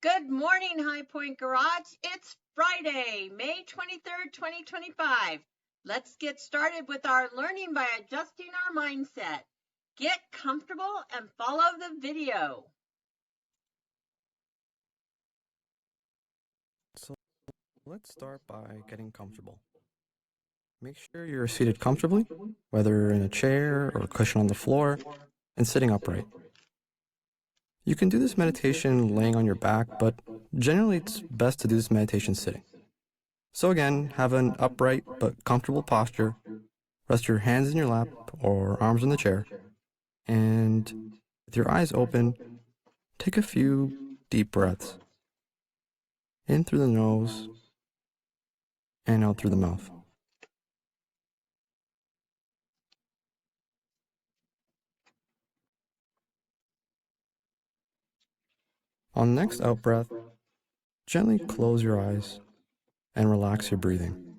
Good morning, HighPointe Garage. It's Friday, May 23rd, 2025. Let's get started with our learning by adjusting our mindset. Get comfortable and follow the video. So let's start by getting comfortable. Make sure you're seated comfortably, whether in a chair or a cushion on the floor, and sitting upright. You can do this meditation laying on your back, but generally it's best to do this meditation sitting. So again, have an upright but comfortable posture. Rest your hands in your lap or arms in the chair. And with your eyes open, take a few deep breaths. In through the nose and out through the mouth. On the next out breath, gently close your eyes and relax your breathing.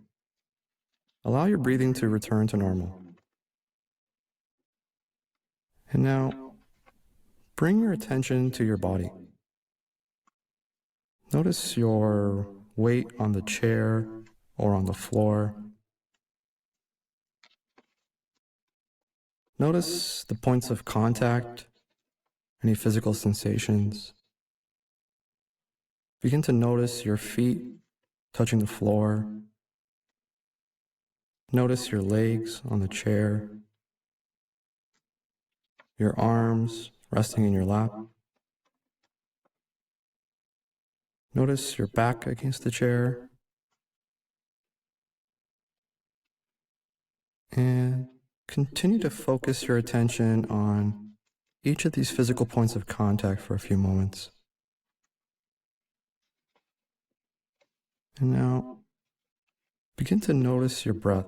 Allow your breathing to return to normal. And now, bring your attention to your body. Notice your weight on the chair or on the floor. Notice the points of contact, any physical sensations. Begin to notice your feet touching the floor. Notice your legs on the chair, your arms resting in your lap. Notice your back against the chair. And continue to focus your attention on each of these physical points of contact for a few moments. And now, begin to notice your breath.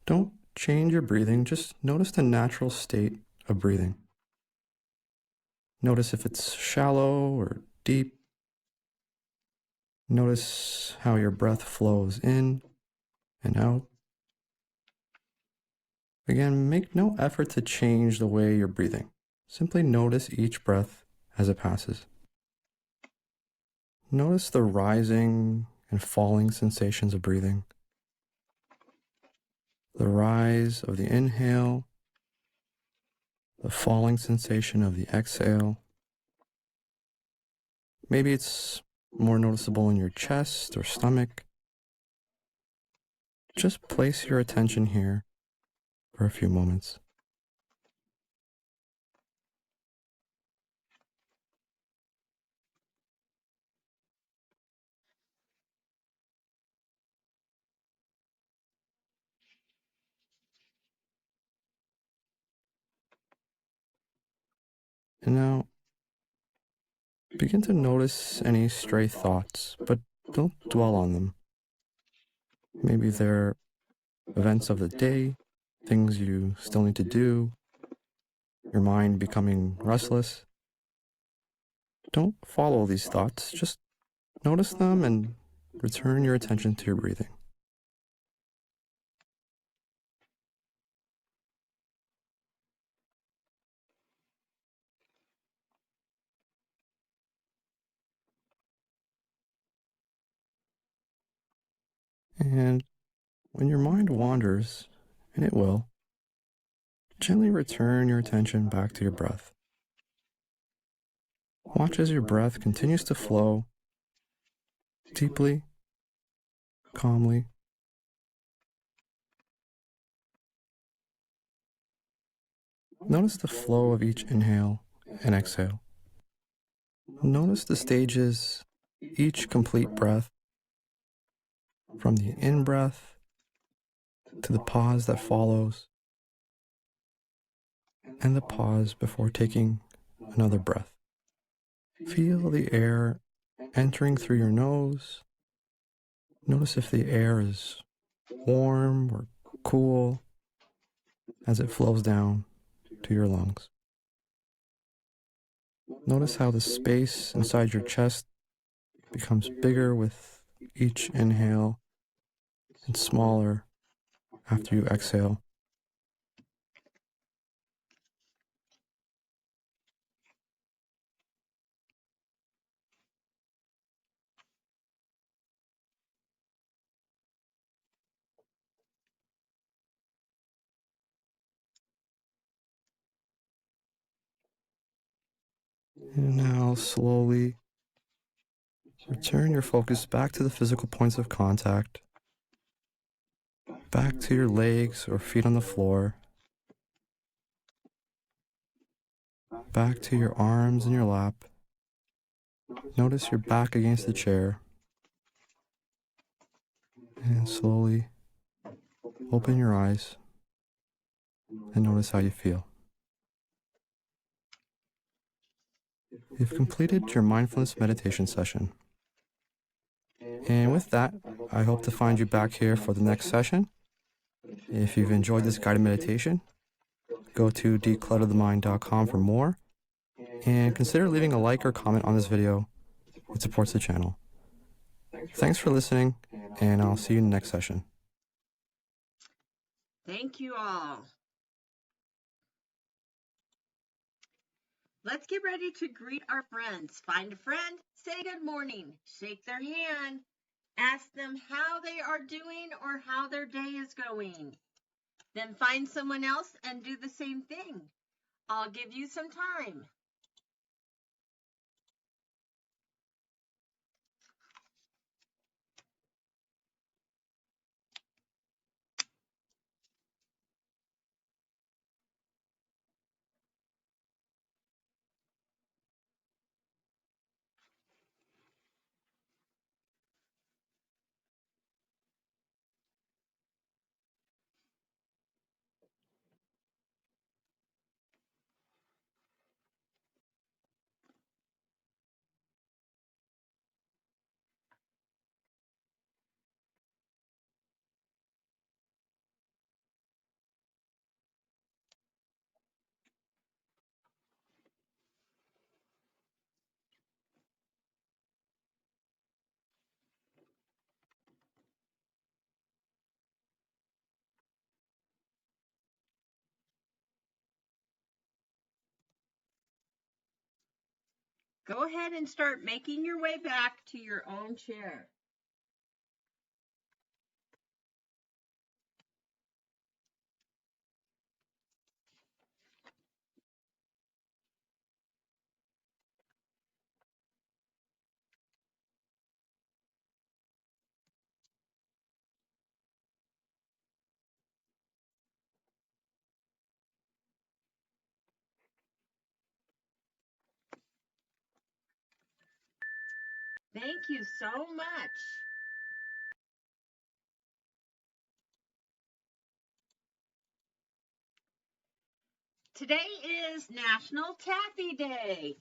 Don't change your breathing, just notice the natural state of breathing. Notice if it's shallow or deep. Notice how your breath flows in and out. Again, make no effort to change the way you're breathing. Simply notice each breath as it passes. Notice the rising and falling sensations of breathing. The rise of the inhale, the falling sensation of the exhale. Maybe it's more noticeable in your chest or stomach. Just place your attention here for a few moments. And now, begin to notice any stray thoughts, but don't dwell on them. Maybe they're events of the day, things you still need to do, your mind becoming restless. Don't follow these thoughts, just notice them and return your attention to your breathing. And when your mind wanders, and it will, gently return your attention back to your breath. Watch as your breath continues to flow deeply, calmly. Notice the flow of each inhale and exhale. Notice the stages, each complete breath, from the in-breath to the pause that follows, and the pause before taking another breath. Feel the air entering through your nose. Notice if the air is warm or cool as it flows down to your lungs. Notice how the space inside your chest becomes bigger with each inhale and smaller after you exhale. And now slowly return your focus back to the physical points of contact, back to your legs or feet on the floor, back to your arms in your lap. Notice your back against the chair, and slowly open your eyes and notice how you feel. You've completed your mindfulness meditation session. And with that, I hope to find you back here for the next session. If you've enjoyed this guided meditation, go to declutterthemind.com for more, and consider leaving a like or comment on this video. It supports the channel. Thanks for listening, and I'll see you in the next session. Thank you all. Let's get ready to greet our friends. Find a friend, say good morning, shake their hand, ask them how they are doing or how their day is going. Then find someone else and do the same thing. I'll give you some time. Go ahead and start making your way back to your own chair. Thank you so much. Today is National Taffy Day,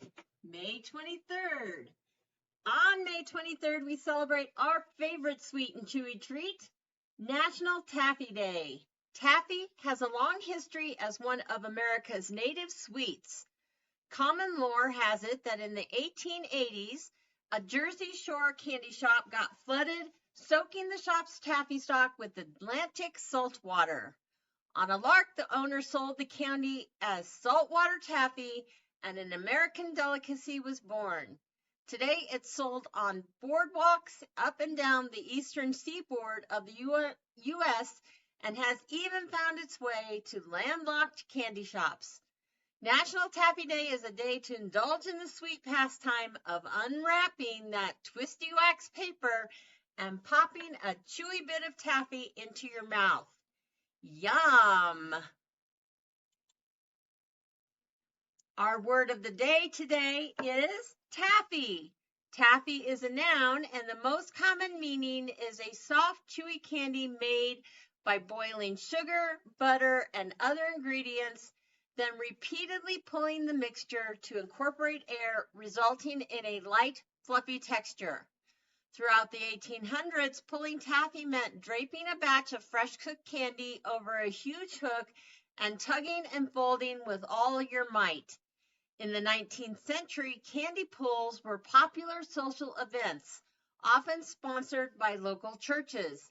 May 23rd. On May 23rd, we celebrate our favorite sweet and chewy treat, National Taffy Day. Taffy has a long history as one of America's native sweets. Common lore has it that in the 1880s, a Jersey Shore candy shop got flooded, soaking the shop's taffy stock with Atlantic salt water. On a lark, the owner sold the candy as saltwater taffy, and an American delicacy was born. Today, it's sold on boardwalks up and down the eastern seaboard of the U.S. and has even found its way to landlocked candy shops. National Taffy Day is a day to indulge in the sweet pastime of unwrapping that twisty wax paper and popping a chewy bit of taffy into your mouth. Yum! Our word of the day today is taffy. Taffy is a noun, and the most common meaning is a soft, chewy candy made by boiling sugar, butter, and other ingredients, then repeatedly pulling the mixture to incorporate air, resulting in a light, fluffy texture. Throughout the 1800s, pulling taffy meant draping a batch of fresh cooked candy over a huge hook and tugging and folding with all your might. In the 19th century, candy pulls were popular social events, often sponsored by local churches.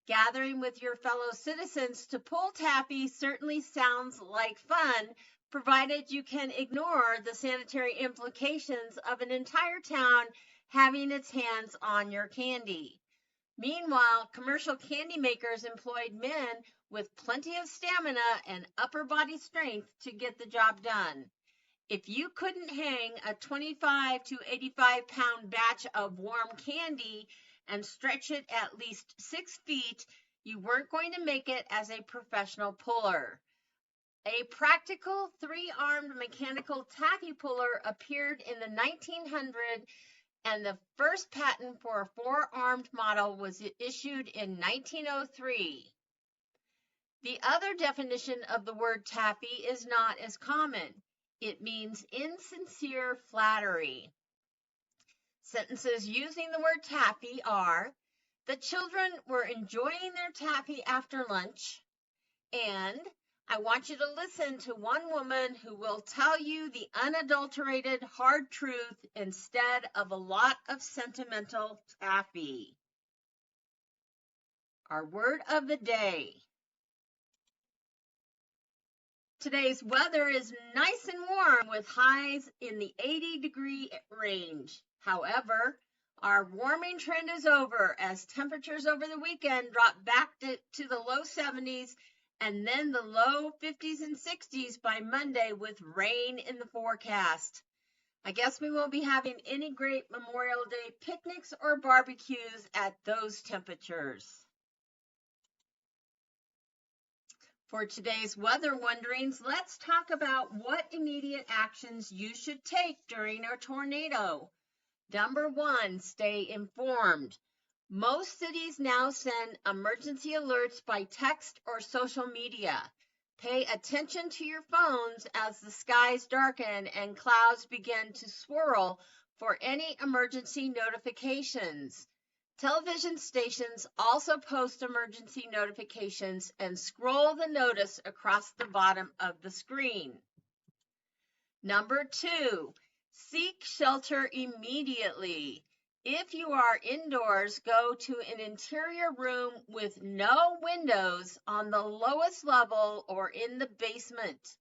Gathering with your fellow citizens to pull taffy certainly sounds like fun, provided you can ignore the sanitary implications of an entire town having its hands on your candy. Meanwhile, commercial candy makers employed men with plenty of stamina and upper body strength to get the job done. If you couldn't hang a 25 to 85-pound batch of warm candy and stretch it at least 6 feet, you weren't going to make it as a professional puller. A practical 3-armed mechanical taffy puller appeared in the 1900s, and the first patent for a 4-armed model was issued in 1903. The other definition of the word taffy is not as common. It means insincere flattery. Sentences using the word taffy are, the children were enjoying their taffy after lunch, and I want you to listen to one woman who will tell you the unadulterated hard truth instead of a lot of sentimental taffy. Our word of the day. Today's weather is nice and warm with highs in the 80-degree range. However, our warming trend is over as temperatures over the weekend drop back to the low 70s and then the low 50s and 60s by Monday with rain in the forecast. I guess we won't be having any great Memorial Day picnics or barbecues at those temperatures. For today's weather wonderings, let's talk about what immediate actions you should take during a tornado. Number 1, stay informed. Most cities now send emergency alerts by text or social media. Pay attention to your phones as the skies darken and clouds begin to swirl for any emergency notifications. Television stations also post emergency notifications and scroll the notice across the bottom of the screen. Number 2, seek shelter immediately. If you are indoors, go to an interior room with no windows on the lowest level or in the basement.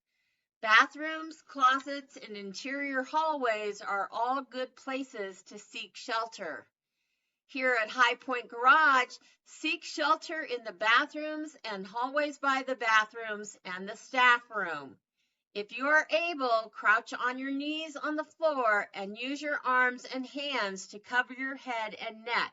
Bathrooms, closets, and interior hallways are all good places to seek shelter. Here at HighPointe Garage, seek shelter in the bathrooms and hallways by the bathrooms and the staff room. If you are able, crouch on your knees on the floor and use your arms and hands to cover your head and neck.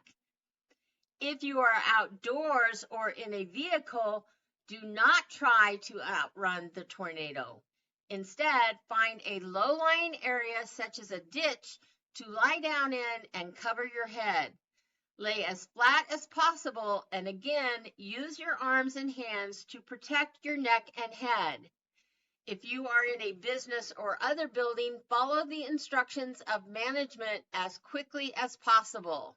If you are outdoors or in a vehicle, do not try to outrun the tornado. Instead, find a low-lying area such as a ditch to lie down in and cover your head. Lay as flat as possible and again, use your arms and hands to protect your neck and head. If you are in a business or other building, follow the instructions of management as quickly as possible.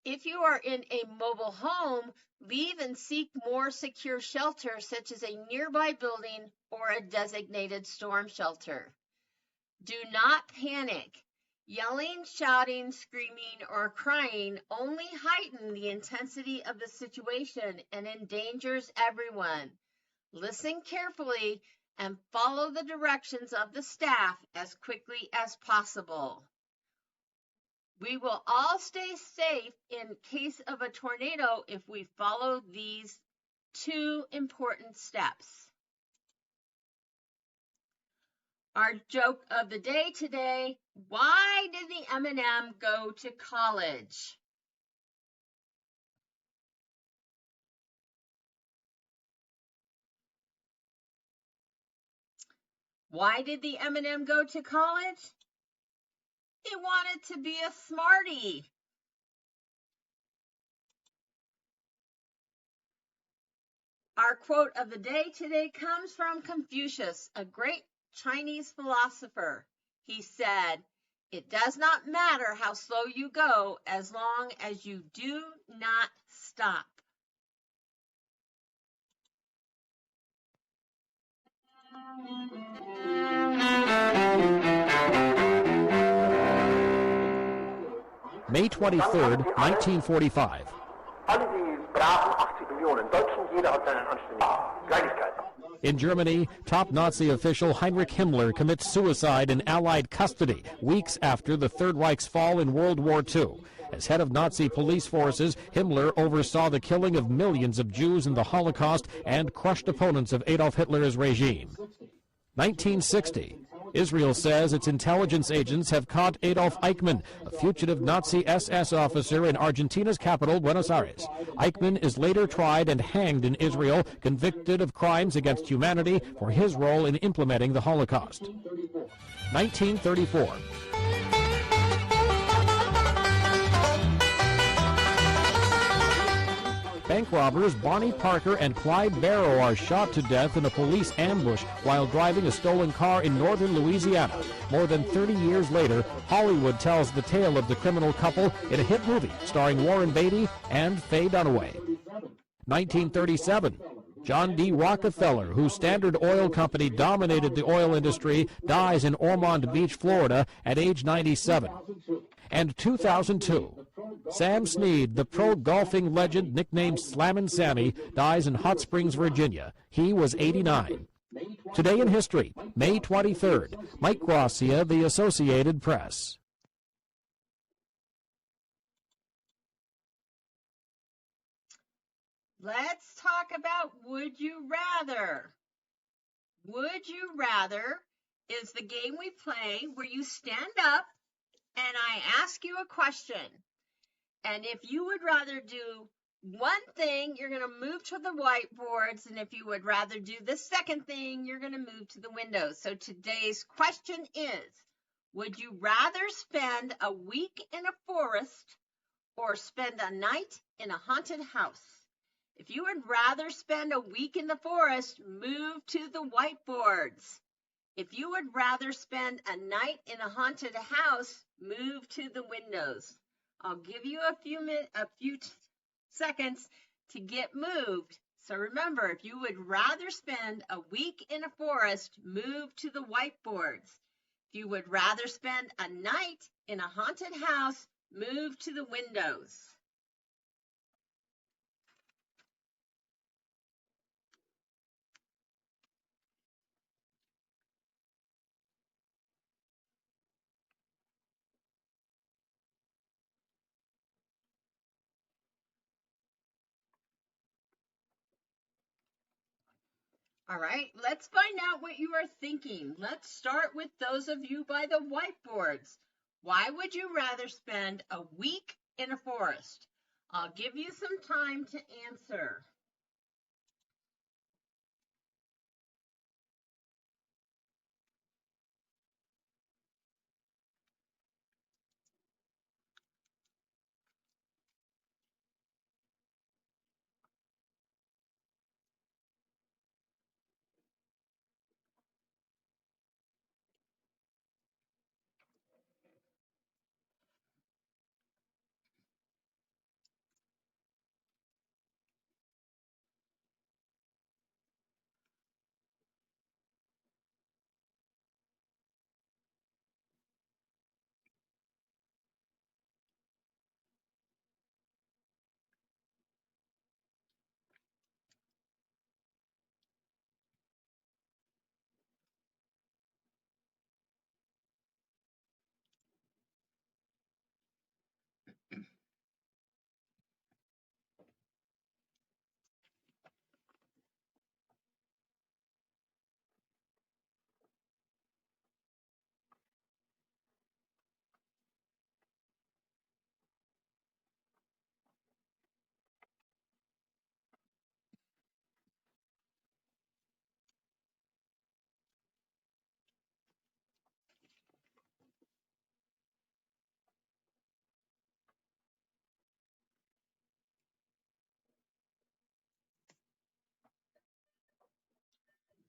If you are in a mobile home, leave and seek more secure shelter such as a nearby building or a designated storm shelter. Do not panic. Yelling, shouting, screaming, or crying only heighten the intensity of the situation and endangers everyone. Listen carefully and follow the directions of the staff as quickly as possible. We will all stay safe in case of a tornado if we follow these 2 important steps. Our joke of the day today, why did the M&M go to college? Why did the M&M go to college? It wanted to be a smarty. Our quote of the day today comes from Confucius, a great Chinese philosopher. He said, "It does not matter how slow you go as long as you do not stop." May 23rd, 1945. Alle die braven 80 Millionen Deutschen, jeder hat seinen anständigen Kleinigkeit. In Germany, top Nazi official Heinrich Himmler commits suicide in Allied custody weeks after the Third Reich's fall in World War II. As head of Nazi police forces, Himmler oversaw the killing of millions of Jews in the Holocaust and crushed opponents of Adolf Hitler's regime. 1960. Israel says its intelligence agents have caught Adolf Eichmann, a fugitive Nazi SS officer in Argentina's capital, Buenos Aires. Eichmann is later tried and hanged in Israel, convicted of crimes against humanity for his role in implementing the Holocaust. 1934. Bank robbers Bonnie Parker and Clyde Barrow are shot to death in a police ambush while driving a stolen car in northern Louisiana. More than 30 years later, Hollywood tells the tale of the criminal couple in a hit movie starring Warren Beatty and Faye Dunaway. 1937. John D. Rockefeller, whose Standard Oil Company dominated the oil industry, dies in Ormond Beach, Florida, at age 97. And 2002. Sam Snead, the pro golfing legend nicknamed Slammin' Sammy, dies in Hot Springs, Virginia. He was 89. Today in history, May 23rd. Mike Gracia, The Associated Press. Let's talk about Would You Rather. Would You Rather is the game we play where you stand up and I ask you a question. And if you would rather do one thing, you're going to move to the whiteboards. And if you would rather do the second thing, you're going to move to the windows. So today's question is, would you rather spend a week in a forest or spend a night in a haunted house? If you would rather spend a week in the forest, move to the whiteboards. If you would rather spend a night in a haunted house, move to the windows. I'll give you a few seconds to get moved. So remember, if you would rather spend a week in a forest, move to the whiteboards. If you would rather spend a night in a haunted house, move to the windows. All right, let's find out what you are thinking. Let's start with those of you by the whiteboards. Why would you rather spend a week in a forest? I'll give you some time to answer.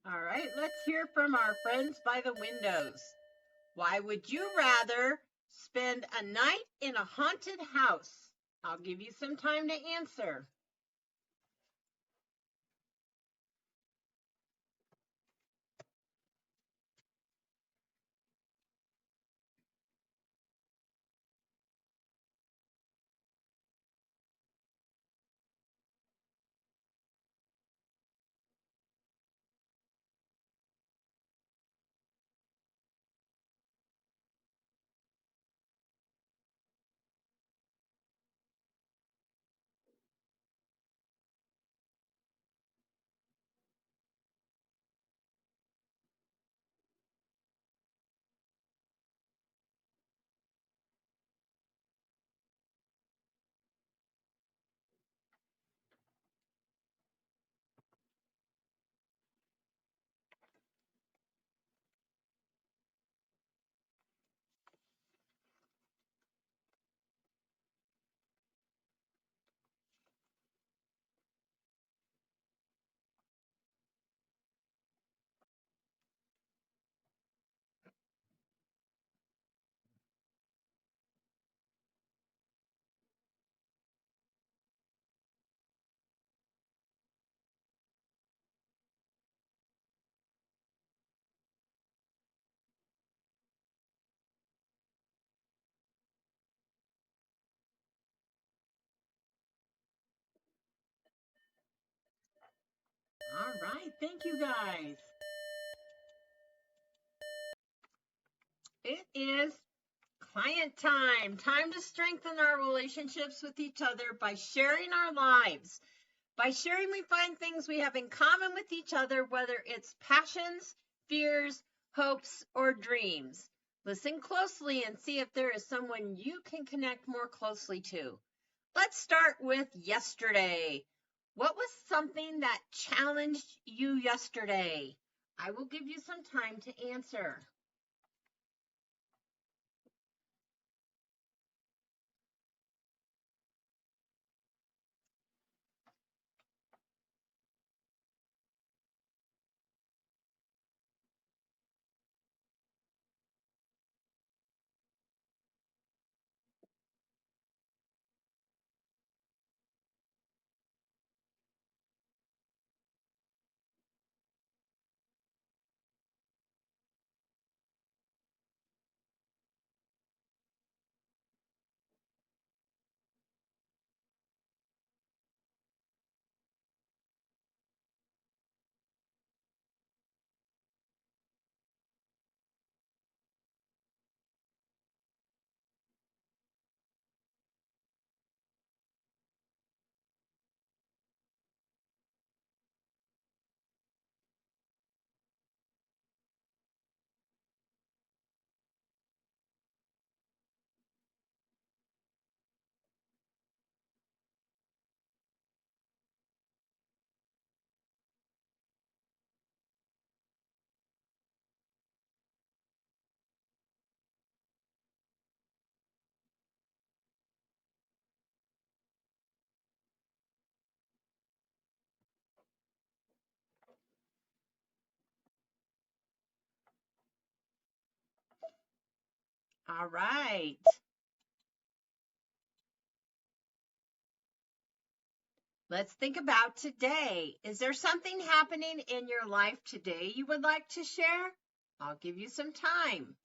All right, let's hear from our friends by the windows. Why would you rather spend a night in a haunted house? I'll give you some time to answer. All right, thank you guys. It is client time. Time to strengthen our relationships with each other by sharing our lives. By sharing, we find things we have in common with each other, whether it's passions, fears, hopes, or dreams. Listen closely and see if there is someone you can connect more closely to. Let's start with yesterday. What was something that challenged you yesterday? I will give you some time to answer. All right. Let's think about today. Is there something happening in your life today you would like to share? I'll give you some time.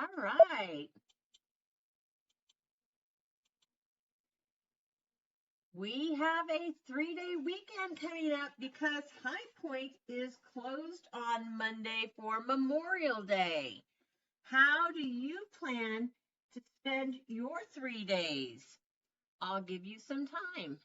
All right. We have a 3-day weekend coming up because High Point is closed on Monday for Memorial Day. How do you plan to spend your 3 days? I'll give you some time.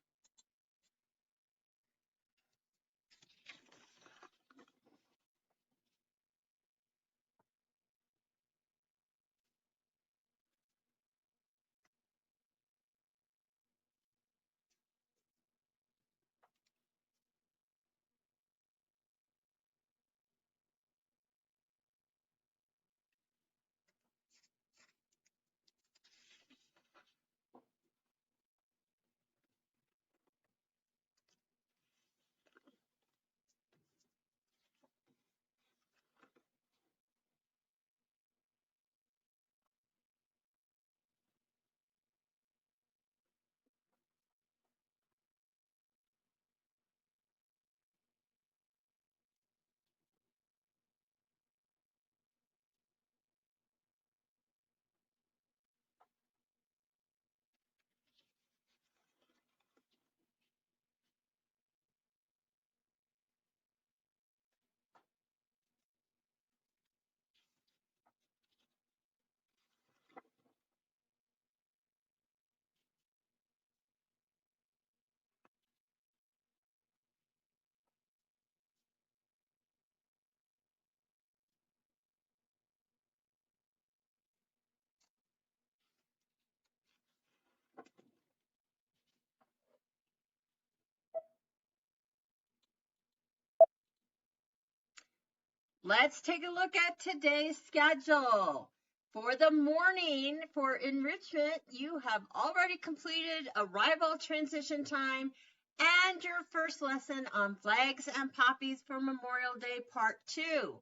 Let's take a look at today's schedule. For the morning, for enrichment, you have already completed arrival transition time and your first lesson on flags and poppies for Memorial Day Part 2.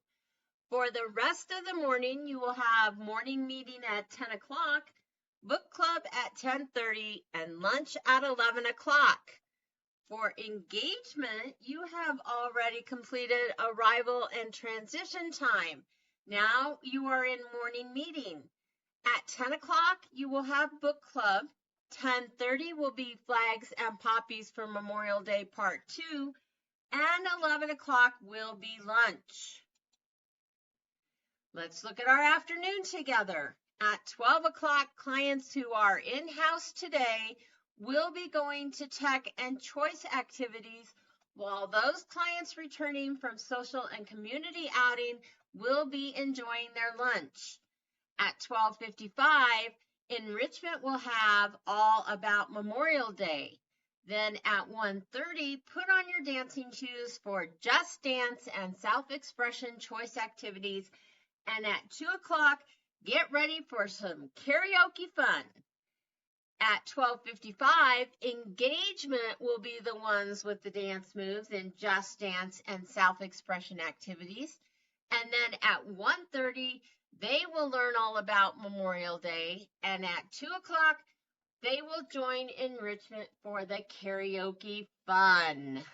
For the rest of the morning, you will have morning meeting at 10 o'clock, book club at 10:30, and lunch at 11 o'clock. For engagement, you have already completed arrival and transition time. Now you are in morning meeting. At 10 o'clock, you will have book club. 10:30 will be flags and poppies for Memorial Day Part 2. And 11 o'clock will be lunch. Let's look at our afternoon together. At 12 o'clock, clients who are in-house today will be going to tech and choice activities, while those clients returning from social and community outing will be enjoying their lunch. At 12:55, enrichment will have all about Memorial Day. Then at 1:30, put on your dancing shoes for Just Dance and self-expression choice activities. And at 2 o'clock, get ready for some karaoke fun. At 12:55, engagement will be the ones with the dance moves in Just Dance and self-expression activities. And then at 1:30, they will learn all about Memorial Day. And at 2 o'clock, they will join enrichment for the karaoke fun.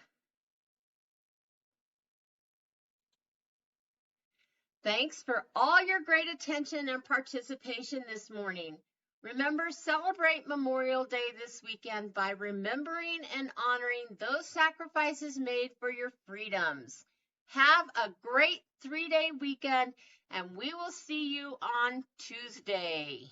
Thanks for all your great attention and participation this morning. Remember, celebrate Memorial Day this weekend by remembering and honoring those sacrifices made for your freedoms. Have a great 3-day weekend, and we will see you on Tuesday.